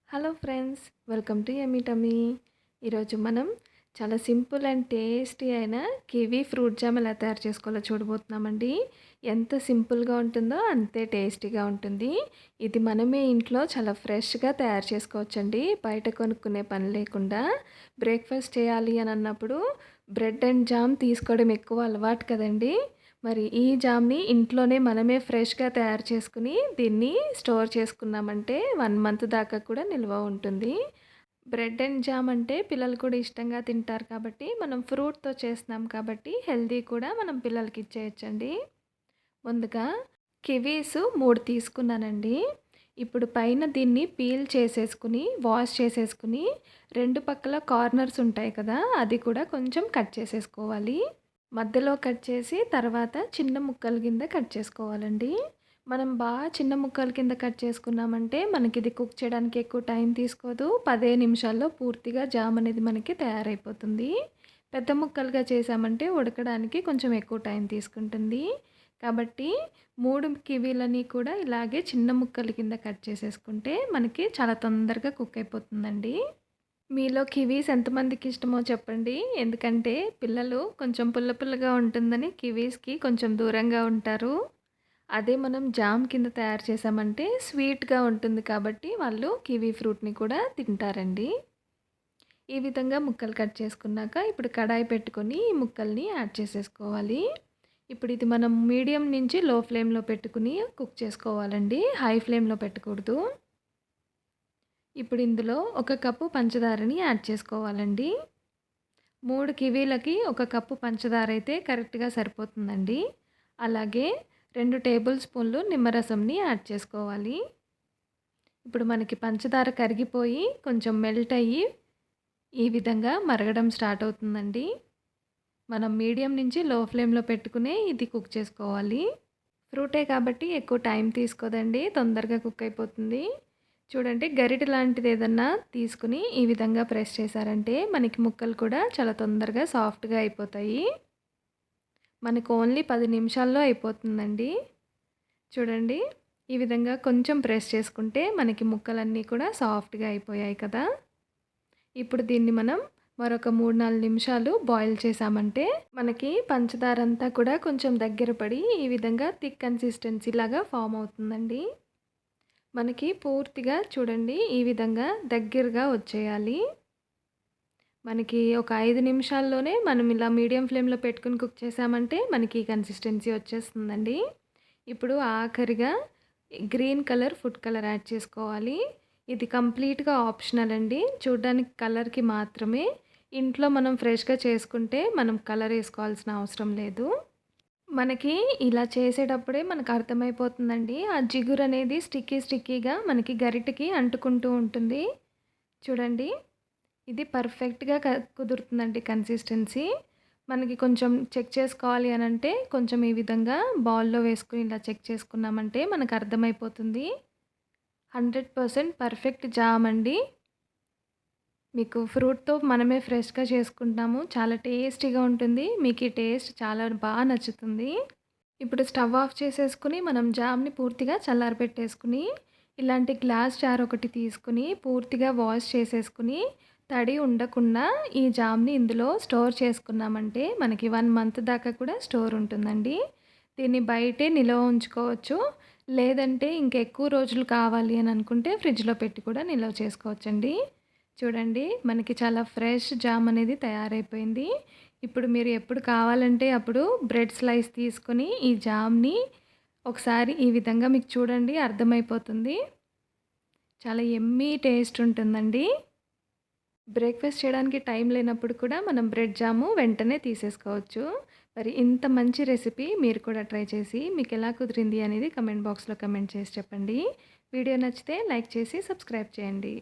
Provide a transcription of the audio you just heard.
Hello friends, welcome to yummy tummy. ఈరోజు మనం చాలా సింపుల్ అండ్ టేస్టీ అయిన కివీ ఫ్రూట్ జామ్ ఎలా తయారు చేసుకోవాలో చూడబోతున్నామండి. ఎంత సింపుల్గా ఉంటుందో అంతే టేస్టీగా ఉంటుంది. ఇది మనమే ఇంట్లో చాలా ఫ్రెష్గా తయారు చేసుకోవచ్చండి, బయట కొనుక్కునే పని లేకుండా. బ్రేక్ఫాస్ట్ చేయాలి అని అన్నప్పుడు బ్రెడ్ అండ్ జామ్ తీసుకోవడం ఎక్కువ అలవాటు కదండి. మరి ఈ జామ్ని ఇంట్లోనే మనమే ఫ్రెష్గా తయారు చేసుకుని దీన్ని స్టోర్ చేసుకున్నామంటే 1 మంత్ దాకా కూడా నిల్వ ఉంటుంది. బ్రెడ్ అండ్ జామ్ అంటే పిల్లలు కూడా ఇష్టంగా తింటారు కాబట్టి, మనం ఫ్రూట్తో చేస్తున్నాం కాబట్టి హెల్దీ కూడా మనం పిల్లలకి ఇచ్చేయచ్చండి. ముందుగా కివీస్ 3 తీసుకున్నానండి. ఇప్పుడు పైన దీన్ని పీల్ చేసేసుకుని వాష్ చేసేసుకుని 2 పక్కల కార్నర్స్ ఉంటాయి కదా, అది కూడా కొంచెం కట్ చేసేసుకోవాలి. మధ్యలో కట్ చేసి తర్వాత చిన్న ముక్కల కింద కట్ చేసుకోవాలండి. మనం బాగా చిన్న ముక్కల కింద కట్ చేసుకున్నామంటే మనకి ఇది కుక్ చేయడానికి ఎక్కువ టైం తీసుకోదు. 10 నిమిషాల్లో పూర్తిగా జామ్ అనేది మనకి తయారైపోతుంది. పెద్ద ముక్కలుగా చేసామంటే ఉడకడానికి కొంచెం ఎక్కువ టైం తీసుకుంటుంది. కాబట్టి 3 కివీలని కూడా ఇలాగే చిన్న ముక్కల కింద కట్ చేసేసుకుంటే మనకి చాలా తొందరగా కుక్ అయిపోతుందండి. మీలో కివీస్ ఎంతమందికి ఇష్టమో చెప్పండి. ఎందుకంటే పిల్లలు కొంచెం పుల్ల పుల్లగా ఉంటుందని కివీస్‌కి కొంచెం దూరంగా ఉంటారు. అదే మనం జామ్ కింద తయారు చేసామంటే స్వీట్‌గా ఉంటుంది కాబట్టి వాళ్ళు కివీ ఫ్రూట్‌ని కూడా తింటారండి. ఈ విధంగా ముక్కలు కట్ చేసుకున్నాక ఇప్పుడు కడాయి పెట్టుకొని ఈ ముక్కల్ని యాడ్ చేసేసుకోవాలి. ఇప్పుడు ఇది మనం మీడియం నుంచి లో ఫ్లేమ్‌లో పెట్టుకుని కుక్ చేసుకోవాలండి, హై ఫ్లేమ్‌లో పెట్టకూడదు. ఇప్పుడు ఇందులో 1 కప్పు పంచదారని యాడ్ చేసుకోవాలండి. 3 కివీలకి 1 కప్పు పంచదార అయితే కరెక్ట్‌గా సరిపోతుందండి. అలాగే 2 టేబుల్ స్పూన్లు నిమ్మరసంని యాడ్ చేసుకోవాలి. ఇప్పుడు మనకి పంచదార కరిగిపోయి కొంచెం మెల్ట్ అయ్యి ఈ విధంగా మరగడం స్టార్ట్ అవుతుందండి. మనం మీడియం నుంచి లో ఫ్లేమ్‌లో పెట్టుకునే ఇది కుక్ చేసుకోవాలి. ఫ్రూటే కాబట్టి ఎక్కువ టైం తీసుకోదండి, తొందరగా కుక్ అయిపోతుంది. చూడండి, గరిటె లాంటిది ఏదన్నా తీసుకుని ఈ విధంగా ప్రెస్ చేశారంటే మనకి ముక్కలు కూడా చాలా తొందరగా సాఫ్ట్‌గా అయిపోతాయి. మనకు ఓన్లీ 10 నిమిషాల్లో అయిపోతుందండి. చూడండి, ఈ విధంగా కొంచెం ప్రెస్ చేసుకుంటే మనకి ముక్కలన్నీ కూడా సాఫ్ట్‌గా అయిపోయాయి కదా. ఇప్పుడు దీన్ని మనం మరొక 3, 4 నిమిషాలు బాయిల్ చేసామంటే మనకి పంచదార అంతా కూడా కొంచెం దగ్గర పడి ఈ విధంగా థిక్ కన్సిస్టెన్సీ లాగా ఫామ్ అవుతుందండి. మనకి పూర్తిగా చూడండి ఈ విధంగా దగ్గరగా వచ్చేయాలి. మనకి ఒక 5 నిమిషాల్లోనే మనం ఇలా మీడియం ఫ్లేమ్‌లో పెట్టుకొని కుక్ చేసామంటే మనకి ఈ కన్సిస్టెన్సీ వచ్చేస్తుందండి. ఇప్పుడు ఆఖరిగా green colour food colour add చేసుకోవాలి. ఇది కంప్లీట్‌గా ఆప్షనల్ అండి, చూడ్డానికి కలర్‌కి మాత్రమే. ఇంట్లో మనం ఫ్రెష్‌గా చేసుకుంటే మనం కలర్ ఏసుకోవాల్సిన అవసరం లేదు. మనకి ఇలా చేసేటప్పుడే మనకు అర్థమైపోతుందండి, ఆ జిగురు అనేది స్టిక్కీగా మనకి గరిటెకి అంటుకుంటూ ఉంటుంది. చూడండి, ఇది పర్ఫెక్ట్‌గా కుదురుతుందండి కన్సిస్టెన్సీ. మనకి కొంచెం చెక్ చేసుకోవాలి అనంటే కొంచెం ఈ విధంగా బౌల్‌లో వేసుకొని ఇలా చెక్ చేసుకున్నామంటే మనకు అర్థమైపోతుంది. 100% పర్ఫెక్ట్ జామ్ అండి. మీకు ఫ్రూట్‌తో మనమే ఫ్రెష్‌గా చేసుకుంటాము, చాలా టేస్టీగా ఉంటుంది. మీకు ఈ టేస్ట్ చాలా బాగా నచ్చుతుంది. ఇప్పుడు స్టవ్ ఆఫ్ చేసేసుకుని మనం జామ్‌ని పూర్తిగా చల్లారబెట్టేసుకుని ఇలాంటి గ్లాస్ జార్ ఒకటి తీసుకుని పూర్తిగా వాష్ చేసేసుకుని తడి ఉండకుండా ఈ జామ్‌ని ఇందులో స్టోర్ చేసుకున్నామంటే మనకి 1 మంత్ దాకా కూడా స్టోర్ ఉంటుందండి. దీన్ని బయటే నిల్వ ఉంచుకోవచ్చు. లేదంటే ఇంకెక్కువ రోజులు కావాలి అని అనుకుంటే ఫ్రిడ్జ్‌లో పెట్టి కూడా నిల్వ చేసుకోవచ్చండి. చూడండి, మనకి చాలా ఫ్రెష్ జామ్ అనేది తయారైపోయింది. ఇప్పుడు మీరు ఎప్పుడు కావాలంటే అప్పుడు బ్రెడ్ స్లైస్ తీసుకొని ఈ జామ్‌ని ఒకసారి ఈ విధంగా మీకు చూడండి అర్థమైపోతుంది. చాలా యమ్మీ టేస్ట్ ఉంటుందండి. బ్రేక్‌ఫాస్ట్ చేయడానికి టైం లేనప్పుడు కూడా మనం బ్రెడ్ జాము వెంటనే తీసేసుకోవచ్చు. మరి ఇంత మంచి రెసిపీ మీరు కూడా ట్రై చేసి మీకెలా కుదిరింది అనేది కమెంట్ బాక్స్‌లో కమెంట్ చేసి చెప్పండి. వీడియో నచ్చితే లైక్ చేసి సబ్స్క్రైబ్ చేయండి.